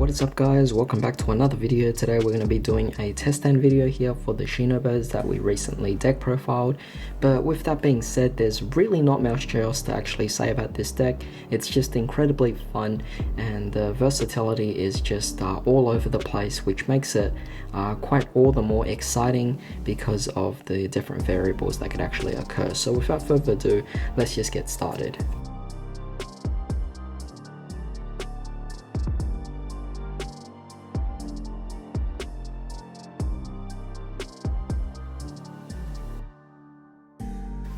What is up guys, welcome back to another video. Today we're going to be doing a test stand video here for the Shinobirds that we recently deck profiled. But with that being said, there's really not much else to actually say about this deck. It's just incredibly fun and the versatility is just all over the place, which makes it quite all the more exciting because of the different variables that could actually occur. So without further ado, let's just get started.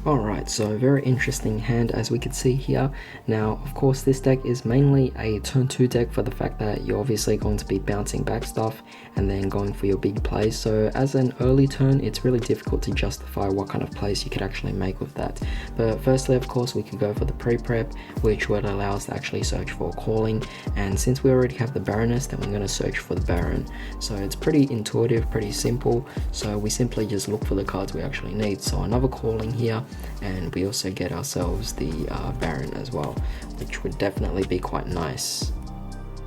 Alright, so very interesting hand as we can see here. Now, of course, this deck is mainly a turn 2 deck for the fact that you're obviously going to be bouncing back stuff and then going for your big plays. So as an early turn, it's really difficult to justify what kind of plays you could actually make with that. But firstly, of course, we could go for the pre-prep, which would allow us to actually search for calling. And since we already have the Baroness, then we're going to search for the Baron. So it's pretty intuitive, pretty simple. So we simply just look for the cards we actually need. So another calling here. And we also get ourselves the Baron as well, which would definitely be quite nice.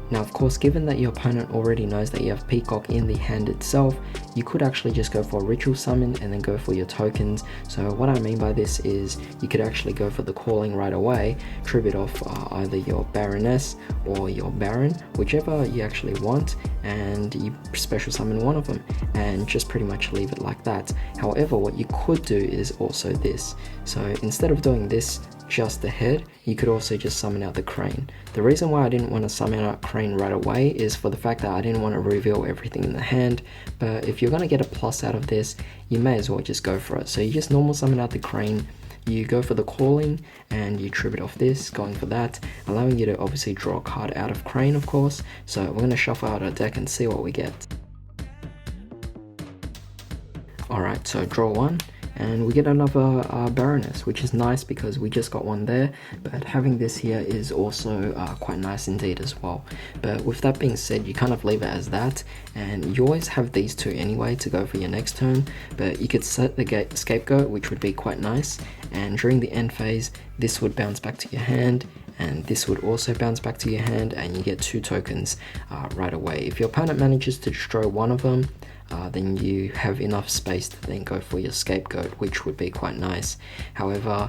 Now of course, given that your opponent already knows that you have Peacock in the hand itself, you could actually just go for a Ritual Summon and then go for your tokens. So what I mean by this is you could actually go for the calling right away, tribute off either your Baroness or your Baron, whichever you actually want, and you special summon one of them and just pretty much leave it like that. However, what you could do is also this. So instead of doing this just the head, you could also just summon out the Crane. The reason why I didn't want to summon out Crane right away is for the fact that I didn't want to reveal everything in the hand, but if you're going to get a plus out of this, you may as well just go for it. So you just normal summon out the Crane, you go for the calling and you tribute off this, going for that, allowing you to obviously draw a card out of Crane of course. So we're going to shuffle out our deck and see what we get. Alright, so draw one. And we get another Baroness, which is nice because we just got one there, but having this here is also quite nice indeed as well. But with that being said, you kind of leave it as that, and you always have these two anyway to go for your next turn, but you could set the Scapegoat, which would be quite nice, and during the end phase, this would bounce back to your hand, and this would also bounce back to your hand, and you get two tokens right away. If your opponent manages to destroy one of them, then you have enough space to then go for your Scapegoat, which would be quite nice. However,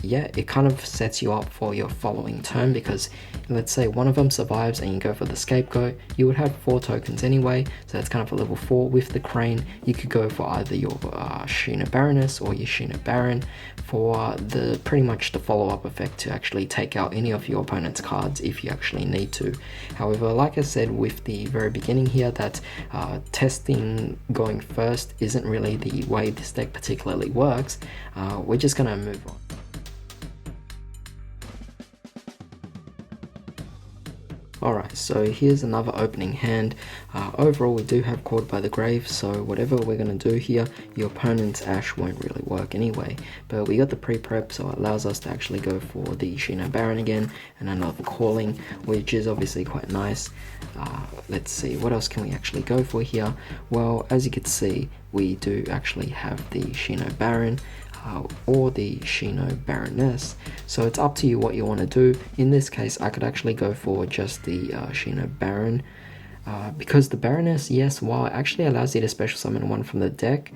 yeah, it kind of sets you up for your following turn, because let's say one of them survives and you go for the Scapegoat, you would have 4 tokens anyway, so that's kind of a level 4. With the Crane, you could go for either your Shino Baroness or your Shino Baron for the pretty much the follow-up effect to actually take out any of your opponent's cards if you actually need to. However, like I said with the very beginning here, that testing going first isn't really the way this deck particularly works. We're just gonna move on. Alright, so here's another opening hand. Overall, we do have Caught by the Grave, so whatever we're going to do here, your opponent's Ash won't really work anyway. But we got the pre-prep, so it allows us to actually go for the Shino Baron again, and another calling, which is obviously quite nice. Let's see, what else can we actually go for here? Well, as you can see, we do actually have the Shino Baron, or the Shino Baroness, so it's up to you what you want to do. In this case, I could actually go for just the Shino Baron, because the Baroness, yes, while it actually allows you to special summon one from the deck,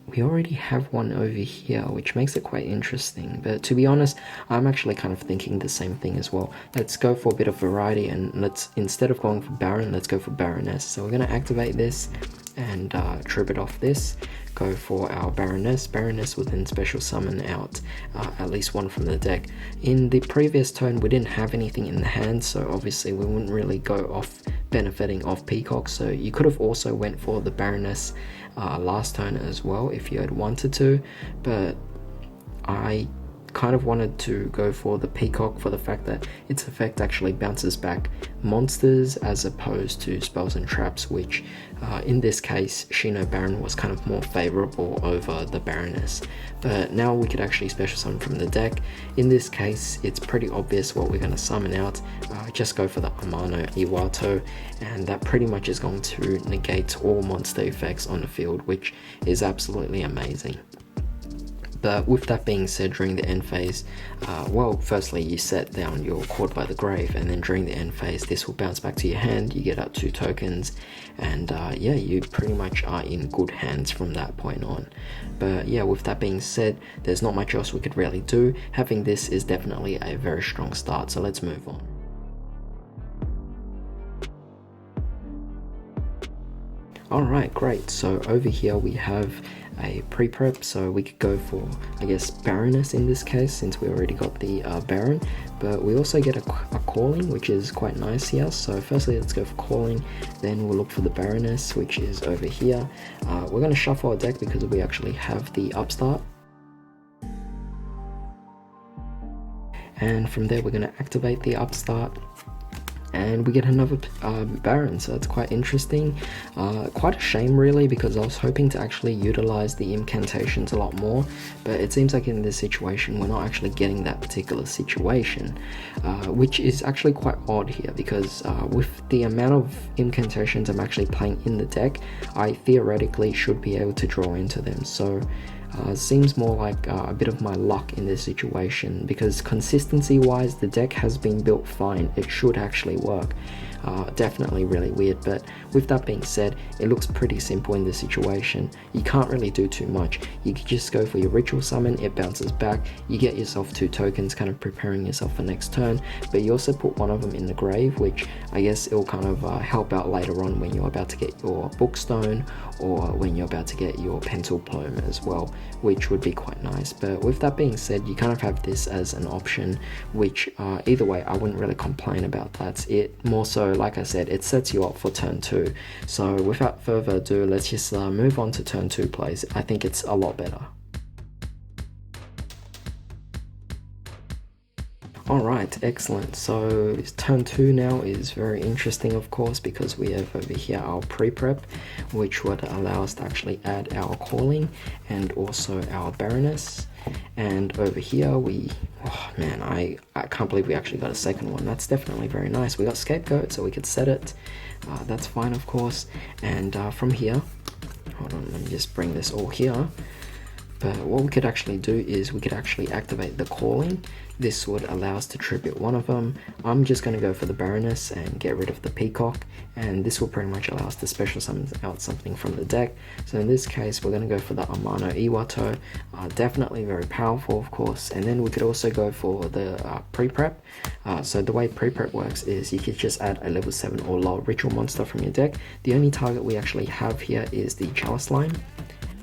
we already have one over here, which makes it quite interesting. But to be honest, I'm actually kind of thinking the same thing as well. Let's go for a bit of variety, and let's, instead of going for Baron, let's go for Baroness. So we're going to activate this and tribute off this, go for our Baroness. Baroness will then special summon out at least one from the deck. In the previous turn, we didn't have anything in the hand, so obviously we wouldn't really go off benefiting off Peacock, so you could have also went for the Baroness last turn as well if you had wanted to, but I kind of wanted to go for the Peacock for the fact that its effect actually bounces back monsters as opposed to spells and traps, which in this case Shino Baron was kind of more favorable over the Baroness. But now we could actually special summon from the deck. In this case, it's pretty obvious what we're going to summon out. Just go for the Amano Iwato, and that pretty much is going to negate all monster effects on the field, which is absolutely amazing. But with that being said, during the end phase, well, firstly you set down your Caught by the Grave, and then during the end phase this will bounce back to your hand, you get out 2 tokens, and yeah, you pretty much are in good hands from that point on. But yeah, with that being said, there's not much else we could really do. Having this is definitely a very strong start, so let's move on. Alright, great. So over here we have a pre-prep, so we could go for, I guess, Baroness in this case, since we already got the Baron, but we also get a Calling, which is quite nice here. So firstly, let's go for Calling, then we'll look for the Baroness, which is over here. We're going to shuffle our deck because we actually have the Upstart. And from there, we're going to activate the Upstart, and we get another Baron, so it's quite interesting. Quite a shame really, because I was hoping to actually utilize the incantations a lot more, but it seems like in this situation we're not actually getting that particular situation, which is actually quite odd here, because with the amount of incantations I'm actually playing in the deck, I theoretically should be able to draw into them. So seems more like a bit of my luck in this situation, because consistency wise the deck has been built fine, it should actually work. Definitely really weird, but with that being said, it looks pretty simple in this situation. You can't really do too much. You can just go for your ritual summon, it bounces back, you get yourself 2 tokens, kind of preparing yourself for next turn, but you also put one of them in the grave, which I guess it'll kind of help out later on when you're about to get your bookstone, or when you're about to get your pencil plume as well, which would be quite nice. But with that being said, you kind of have this as an option, which either way I wouldn't really complain about that. It more so, like I said, it sets you up for turn 2. So without further ado, let's just move on to turn 2 plays. I think it's a lot better. Alright, excellent. So turn 2 now is very interesting, of course, because we have over here our pre-prep, which would allow us to actually add our Calling and also our Baroness. And over here we, oh man, I can't believe we actually got a second one. That's definitely very nice. We got Scapegoat, so we could set it. That's fine, of course. And from here, hold on, let me just bring this all here. But what we could actually do is we could actually activate the Calling. This would allow us to tribute one of them. I'm just going to go for the Baroness and get rid of the Peacock, and this will pretty much allow us to special summon out something from the deck. So in this case, we're going to go for the Amano Iwato. Definitely very powerful, of course. And then we could also go for the pre-prep. So the way pre-prep works is you could just add a level 7 or lower ritual monster from your deck. The only target we actually have here is the Chalice Line.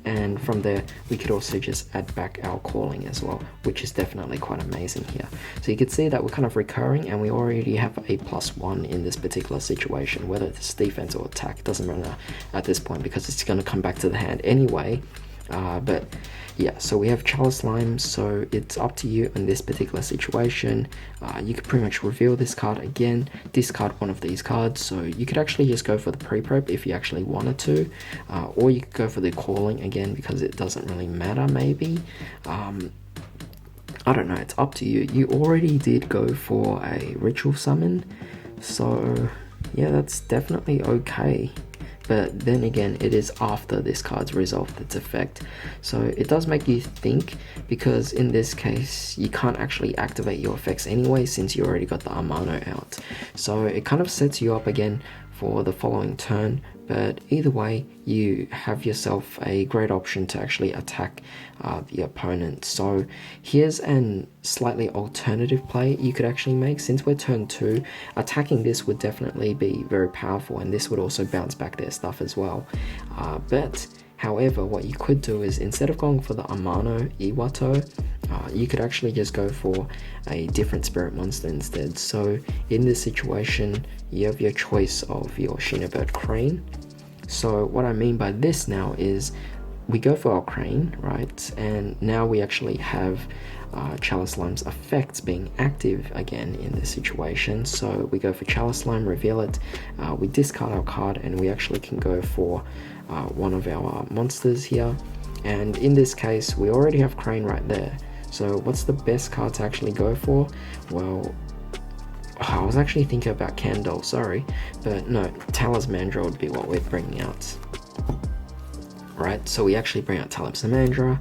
And from there we could also just add back our Calling as well, which is definitely quite amazing here. So you can see that we're kind of recurring, and we already have a +1 in this particular situation, whether it's defense or attack, doesn't matter at this point because it's going to come back to the hand anyway. But yeah, so we have Chalice Lime, so it's up to you in this particular situation. You could pretty much reveal this card again, discard one of these cards, so you could actually just go for the pre-prep if you actually wanted to, or you could go for the Calling again because it doesn't really matter maybe. I don't know, it's up to you. You already did go for a ritual summon, so yeah, that's definitely okay. But then again, it is after this card's resolved its effect, so it does make you think, because in this case you can't actually activate your effects anyway since you already got the Amano out, so it kind of sets you up again for the following turn. But either way, you have yourself a great option to actually attack the opponent. So here's an slightly alternative play you could actually make. Since we're turn 2, attacking this would definitely be very powerful, and this would also bounce back their stuff as well. But however, what you could do is, instead of going for the Amano Iwato, you could actually just go for a different spirit monster instead. So in this situation, you have your choice of your Shinobird Crane. So what I mean by this now is we go for our Crane, right? And now we actually have Chalice Lime's effects being active again in this situation. So we go for Chalice Lime, reveal it, we discard our card, and we actually can go for one of our monsters here. And in this case, we already have Crane right there. So what's the best card to actually go for? Well, I was actually thinking about Candle, sorry, but no, Talismandra would be what we're bringing out. right? So we actually bring out Talismandra.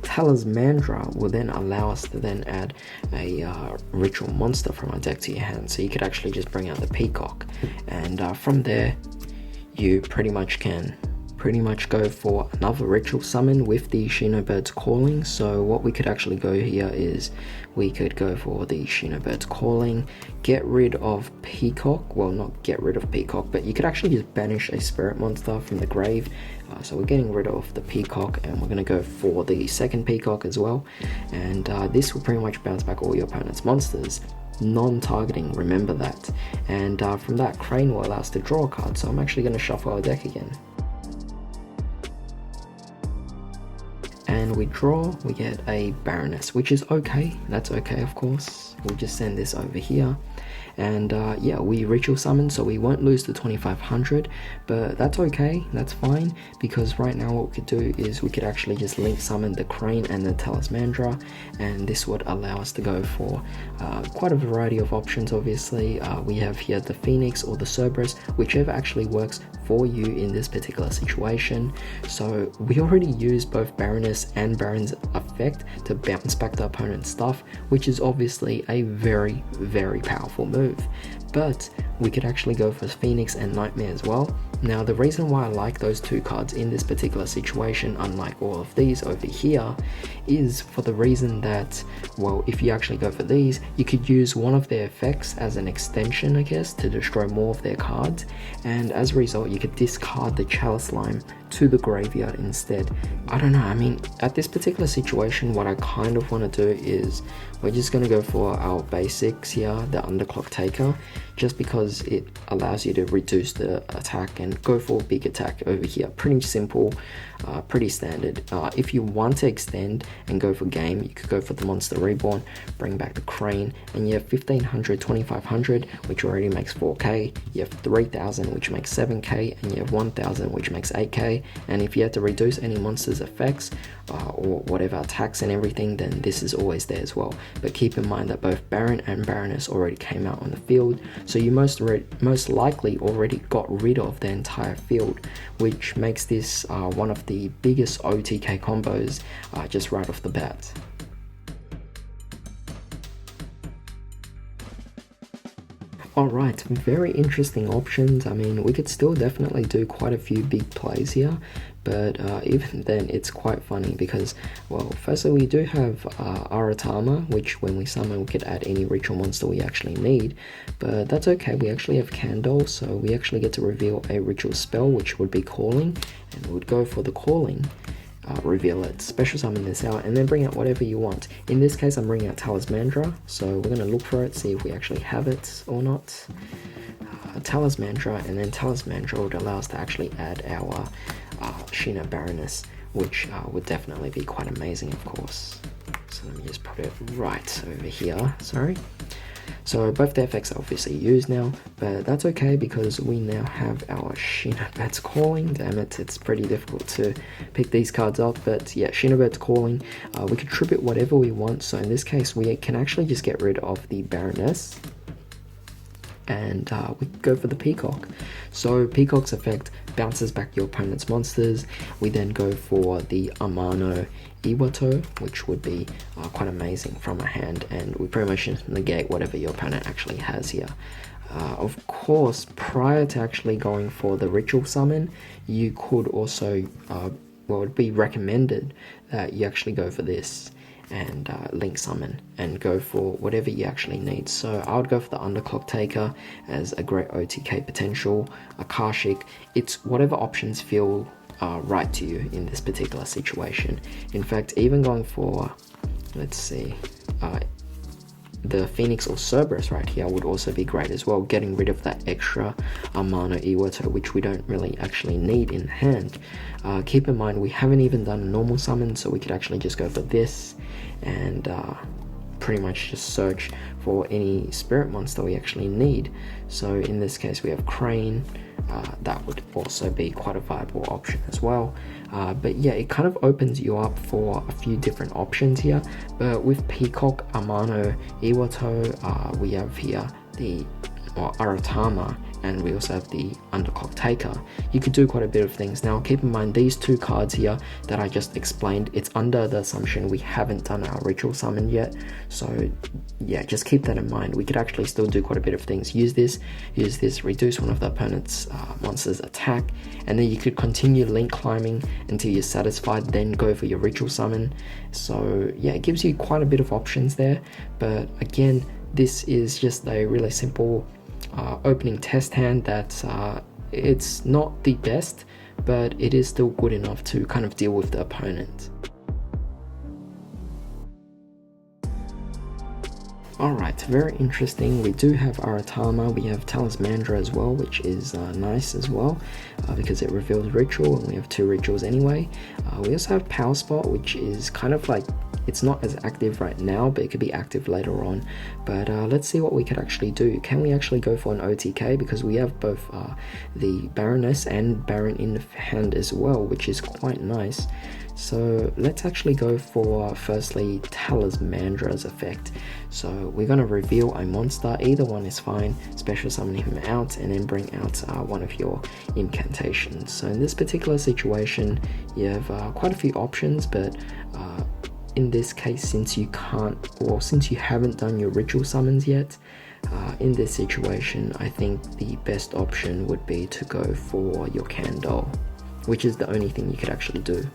Talismandra will then allow us to then add a ritual monster from our deck to your hand. So you could actually just bring out the Peacock, and from there you pretty much go for another ritual summon with the Shinobird's Calling. So what we could actually go here is we could go for the Shinobird's Calling, get rid of Peacock, well, not get rid of Peacock, but you could actually just banish a spirit monster from the grave. So we're getting rid of the Peacock, and we're going to go for the second Peacock as well, and this will pretty much bounce back all your opponent's monsters, non-targeting, remember that. And from that, Crane will allow us to draw a card, so I'm actually going to shuffle our deck again. And we draw, we get a Baroness, which is okay, that's okay of course. We'll just send this over here, and yeah, we ritual summon, so we won't lose the 2500, but that's okay, that's fine, because right now what we could do is we could actually just link summon the Crane and the Talismandra, and this would allow us to go for quite a variety of options. Obviously we have here the Phoenix or the Cerberus, whichever actually works for you in this particular situation. So we already used both Baroness and Baron's effect to bounce back the opponent's stuff, which is obviously a very, very powerful move. But we could actually go for Phoenix and Nightmare as well. Now the reason why I like those two cards in this particular situation, unlike all of these over here, is for the reason that, well, if you actually go for these, you could use one of their effects as an extension, I guess, to destroy more of their cards, and as a result you could discard the Chalice Lime to the graveyard instead. I don't know, I mean, at this particular situation, what I kind of want to do is we're just going to go for our basics here, the Underclock Taker, just because it allows you to reduce the attack and go for a big attack over here. Pretty simple, pretty standard. If you want to extend and go for game, you could go for the Monster Reborn, bring back the Crane, and you have 1500, 2500, which already makes 4k, you have 3000, which makes 7k, and you have 1000, which makes 8k, and if you have to reduce any monster's effects or whatever attacks and everything, then this is always there as well. But keep in mind that both Baron and Baroness already came out on the field, so you most likely already got rid of the entire field, which makes this one of the biggest OTK combos just right off the bat. Alright, very interesting options. I mean, we could still definitely do quite a few big plays here, but even then it's quite funny because, well, firstly we do have Aratama, which when we summon we could add any ritual monster we actually need, but that's okay. We actually have Candle, so we actually get to reveal a ritual spell, which would be Calling, and we would go for the Calling. Reveal it, special summon this out, and then bring out whatever you want. In this case I'm bringing out Talismandra, so we're going to look for it, see if we actually have it or not. Talismandra, and then Talismandra would allow us to actually add our Shino Baroness, which would definitely be quite amazing, of course. So let me just put it right over here, sorry. So both the effects are obviously used now, but that's okay because we now have our Shinobird's Calling. Damn it, it's pretty difficult to pick these cards up, but yeah, Shinobird's Calling. We can tribute whatever we want, so in this case we can actually just get rid of the Baroness, and we go for the Peacock. So Peacock's effect bounces back your opponent's monsters. We then go for the Amano Iwato, which would be quite amazing from a hand, and we pretty much just negate whatever your opponent actually has here. Of course, prior to actually going for the ritual summon, you could also, well, it would be recommended that you actually go for this and link summon and go for whatever you actually need. So I would go for the Underclock Taker as a great OTK potential, Akashic. It's whatever options feel right to you in this particular situation. In fact, even going for, let's see, the Phoenix or Cerberus right here would also be great as well, getting rid of that extra Amano Iwato, which we don't really actually need in hand. Keep in mind we haven't even done a normal summon, so we could actually just go for this and pretty much just search for any spirit monster we actually need. So in this case we have Crane. That would also be quite a viable option as well. But yeah, it kind of opens you up for a few different options here. But with Peacock, Amano, Iwato, we have here the Aratama and we also have the Underclock Taker. You could do quite a bit of things. Now keep in mind these two cards here that I just explained, it's under the assumption we haven't done our ritual summon yet, so yeah, just keep that in mind. We could actually still do quite a bit of things. Use this, reduce one of the opponent's monsters attack, and then you could continue link climbing until you're satisfied, then go for your ritual summon. So yeah, it gives you quite a bit of options there, but again, this is just a really simple opening test hand that it's not the best, but it is still good enough to kind of deal with the opponent. Alright, very interesting. We do have Aratama, we have Talismandra as well, which is nice as well, because it reveals Ritual, and we have 2 Rituals anyway. We also have Power Spot, which is kind of like, it's not as active right now, but it could be active later on. But let's see what we could actually do. Can we actually go for an OTK? Because we have both the Baroness and Baron in hand as well, which is quite nice. So let's actually go for, firstly, Talismandra's effect. So we're going to reveal a monster, either one is fine, special summon him out, and then bring out one of your incantations. So in this particular situation, you have quite a few options, but in this case, since you haven't done your ritual summons yet, in this situation, I think the best option would be to go for your Candle, which is the only thing you could actually do.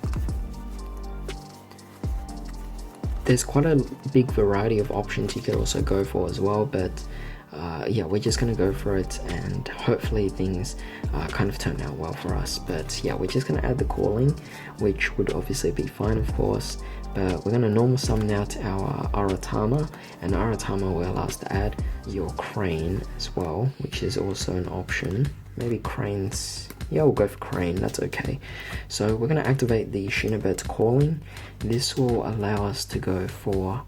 There's quite a big variety of options you could also go for as well, but yeah, we're just gonna go for it, and hopefully things kind of turn out well for us. But yeah, we're just gonna add the calling, which would obviously be fine, of course, but we're gonna normal summon out our Aratama, and Aratama will allow us to add your Crane as well, which is also an option. Maybe Crane's, yeah, we'll go for Crane, that's okay. So we're going to activate the Shinobird's Calling. This will allow us to go for,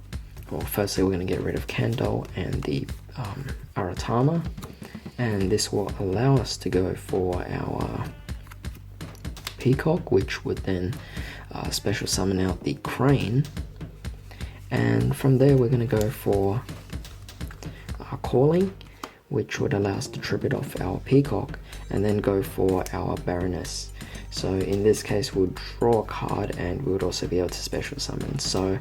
well, firstly we're going to get rid of Kando and the Aratama, and this will allow us to go for our Peacock, which would then special summon out the Crane, and from there we're going to go for our Calling, which would allow us to tribute off our Peacock, and then go for our Baroness. So in this case we'll draw a card, and we would also be able to special summon. So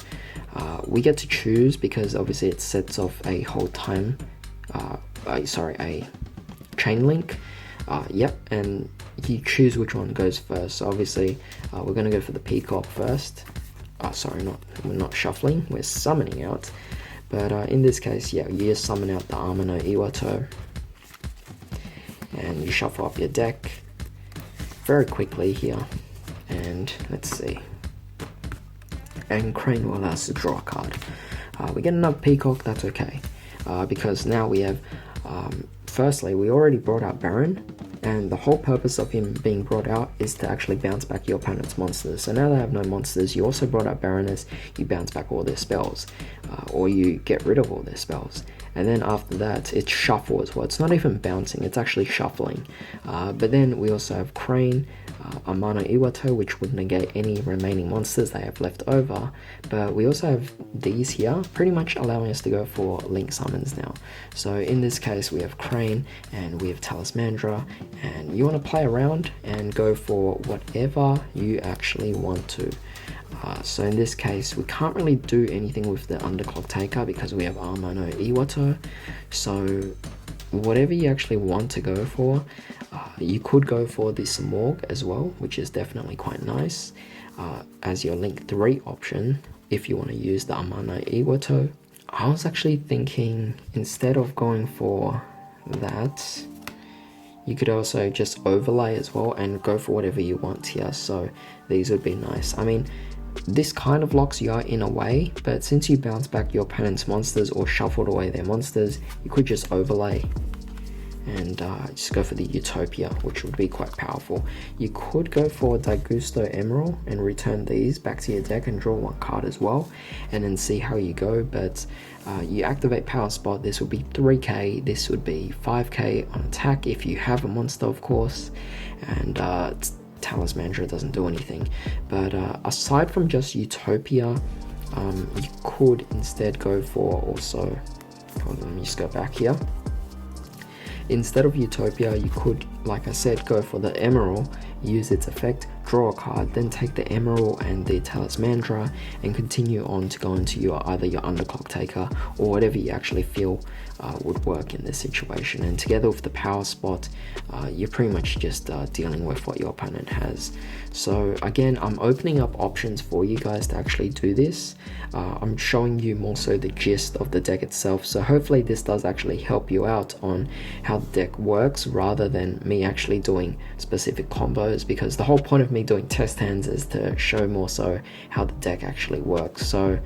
we get to choose, because obviously it sets off a whole time, a chain link. Yep, and you choose which one goes first. So obviously we're going to go for the Peacock first. We're not shuffling, we're summoning out. But in this case, yeah, you just summon out the Armor no Iwato, and you shuffle up your deck very quickly here, and let's see, and Crane will allow us to draw a card. We get another Peacock, that's okay, because now we have, firstly, we already brought out Baron, and the whole purpose of him being brought out is to actually bounce back your opponent's monsters. So now they have no monsters, you also brought out Baroness, you bounce back all their spells, or you get rid of all their spells. And then after that, it's shuffle as well. It's not even bouncing, it's actually shuffling. But then we also have Crane, Amano Iwato, which would negate any remaining monsters they have left over. But we also have these here, pretty much allowing us to go for link summons now. So in this case, we have Crane and we have Talismandra, and you want to play around and go for whatever you actually want to. So in this case, we can't really do anything with the Underclock Taker because we have Armor no Iwato. So whatever you actually want to go for, you could go for the Samorg as well, which is definitely quite nice, as your Link 3 option if you want to use the Armor no Iwato. I was actually thinking, instead of going for that, you could also just overlay as well and go for whatever you want here. So these would be nice. I mean, this kind of locks you out in a way, but since you bounce back your opponent's monsters or shuffled away their monsters, you could just overlay and just go for the Utopia, which would be quite powerful. You could go for Daigusto Emerald and return these back to your deck and draw one card as well, and then see how you go. But you activate Power Spot, this would be 3k, this would be 5k on attack if you have a monster, of course, and Talismandra doesn't do anything. But aside from just Utopia, you could instead go for also, hold on, let me just go back here. Instead of Utopia, you could, like I said, go for the Emerald, use its effect, draw a card, then take the Emerald and the Talismandra and continue on to go into either your Underclock Taker or whatever you actually feel would work in this situation. And together with the Power Spot, you're pretty much just dealing with what your opponent has. So again, I'm opening up options for you guys to actually do this. I'm showing you more so the gist of the deck itself, so hopefully this does actually help you out on how the deck works rather than me actually doing specific combos, because the whole point of me doing test hands is to show more so how the deck actually works. So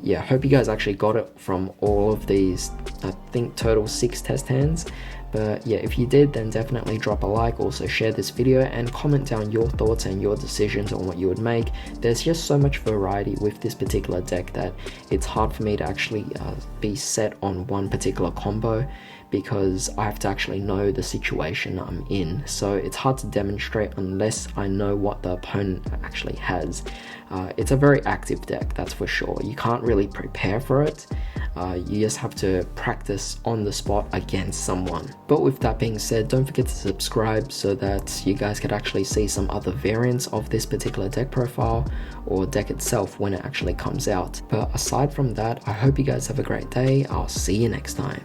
yeah, hope you guys actually got it from all of these, I think total 6 test hands. But yeah, if you did, then definitely drop a like, also share this video and comment down your thoughts and your decisions on what you would make. There's just so much variety with this particular deck that it's hard for me to actually be set on one particular combo, because I have to actually know the situation I'm in. So it's hard to demonstrate unless I know what the opponent actually has. It's a very active deck, that's for sure. You can't really prepare for it. You just have to practice on the spot against someone. But with that being said, don't forget to subscribe so that you guys could actually see some other variants of this particular deck profile or deck itself when it actually comes out. But aside from that, I hope you guys have a great day. I'll see you next time.